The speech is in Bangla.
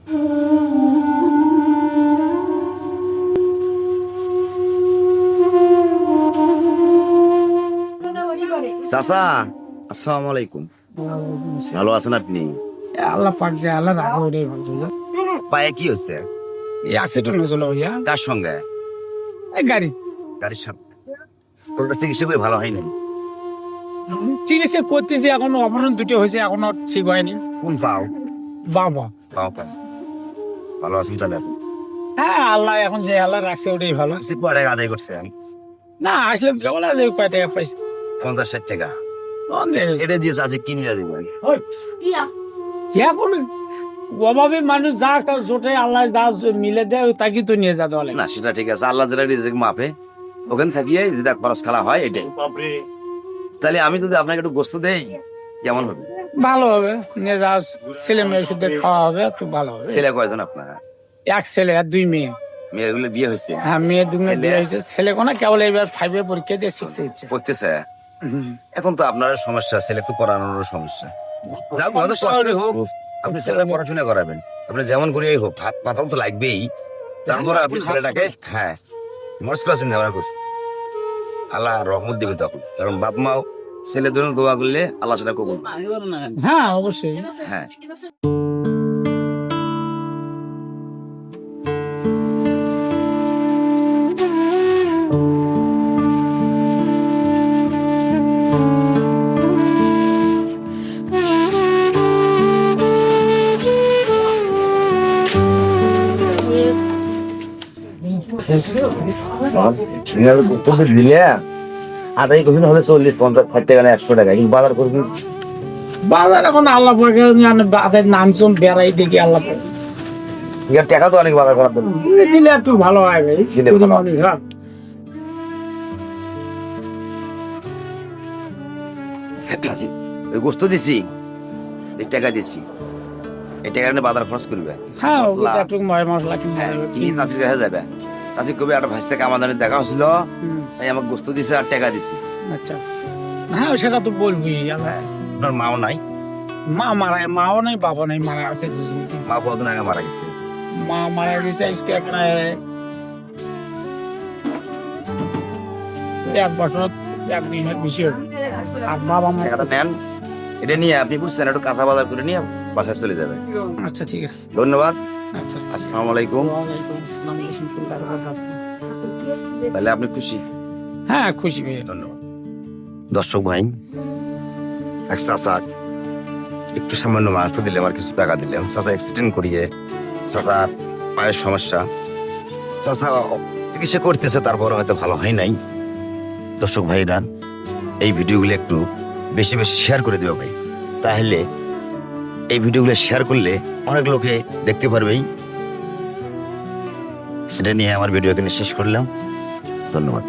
চাচা, আসসালামু আলাইকুম। ভালো আছেন আপনি? আল্লাহ পাক যে আল্লাহ রাখো ওটাই ভালো ছিল। পায়ে কি হচ্ছে? এই অ্যাক্সিডেন্ট হয়েছিল ভাইয়া, কার সঙ্গে? এই গাড়ি গাড়ির সাথে। কোনটা চিকিৎসা করে ভালো হয়নি? চিকিৎসা করতেছি, এখনো অপারেশন দুটো হয়েছে, এখনো ঠিক হয়নি। কোন পাও? বাবা পাও পাও। ভালো আছেন তাহলে আপনি? হ্যাঁ, আল্লাহ এখন যে আল্লাহ রাখছে ওটাই ভালো। আজকে পরে আদায় করছেন না আসলে কেবল আছে কয় টাকা পাইছি 50-60 টাকা। অনেক। এটা দিয়ে আজকে কিনে দেবেন। এখন অভাবে মানুষ যা জোটে আল্লাহ যা মিলে দেয় তাকে তো নিয়ে যেতে বলে না সেটা ঠিক আছে, আল্লাহ যেটা রিজিক মাপে ওখান থাকিয়ে যেটা খরচ খেলা হয় এটাই। তাহলে আমি যদি আপনাকে একটু গোস্ত দেই কেমন হবে? ভালো হবে, নিয়ে যাওয়া ছেলে মেয়ে শুধু খাওয়া হবে, একটু ভালো হবে। ছেলে কয়জন আপনার? এক ছেলে আর দুই মেয়ে। মেয়েগুলো বিয়ে হয়েছে? হ্যাঁ, মেয়ে দুটো বিয়ে হয়েছে, ছেলে কোনো কেবল এবার 5 পরীক্ষা দিয়ে 6 হচ্ছে। পড়তেছে? এখন তো আপনার সমস্যা, ছেলে তো পড়ানোর সমস্যা। যাক, যত কষ্টই হোক আপনি ছেলেটা পড়াশোনা করাবেন। আপনি যেমন করেই হোক, ভাত পাতাও তো লাগবেই। তারপরে আপনি ছেলেটাকে মর্স ক্লাসে নেওয়ার করছে, আল্লাহ রহমত দিবে তখন। কারণ বাপ মাও ছেলের জন্য দোয়া করলে আল্লাহ সেটা কবুল। হ্যাঁ অবশ্যই। হ্যাঁ, দিলে আদায় করছেন হবে 40-50-60 টাকা না 100 টাকা, কিন্তু বাজার করবেন বাজার এখন আল্লাহ পাকে বাজার নামছুন বেড়াই দেখি আল্লাহ পাকে ইয়ার টাকা তো অনেক বাজার করার জন্য দিলে একটু ভালো হয় ভাই। দিলে ভালো হয়। হ্যাঁ। ওই গোস্ত দিছি, এই টাকা দিছি, এই টাকা নিয়ে বাজার খরচ করবে। হ্যাঁ মশলা, একটু মশলা কিনতে হ্যাঁ, হবে। কিনে চাষির কাছে যাবে। চাষি কবি একটা ভাইস থেকে আমাদের দেখা হয়েছিল, হুম, তাই আমাকে গোস্ত দিছে আর টাকা দিছি। আচ্ছা। হ্যাঁ সেটা তো বলবি। আপনার মাও নাই? মাও নাই, বাবা নাই, মারা গেছে। মা কতদিন আগে মারা গেছে? মা মারা গেছে আজকে প্রায় 1 বছর 1 দিনের বেশি হবে। আর বাবা মা। টাকাটা নেন, এটা নিয়ে আপনি বুঝছেন একটু কাঁচা বাজার করে নিয়ে বাসায় চলে যাবে। আচ্ছা ঠিক আছে। ধন্যবাদ, আচ্ছা। আসসালামু আলাইকুম। ওয়ালাইকুম আসসালাম ওয়া রাহমাতুল্লাহি ওয়া বারাকাতুহু। তাহলে আপনি খুশি? হ্যাঁ খুশি ভাই। ধন্যবাদ। দর্শক ভাই, এক চাচা একটু সামান্য মাংস দিলে আমার কিছু টাকা দিলাম। চাচা অ্যাক্সিডেন্ট করিয়ে, চাচার পায়ের সমস্যা, চাচা চিকিৎসা করতেছে, তারপরে হয়তো ভালো হয় নাই। দর্শক ভাইরা এই ভিডিওগুলো একটু বেশি বেশি শেয়ার করে দেবে ভাই, তাহলে এই ভিডিওগুলো শেয়ার করলে অনেক লোকে দেখতে পারবেই। সেটা নিয়ে আমার ভিডিও এখানে শেষ করলাম। ধন্যবাদ।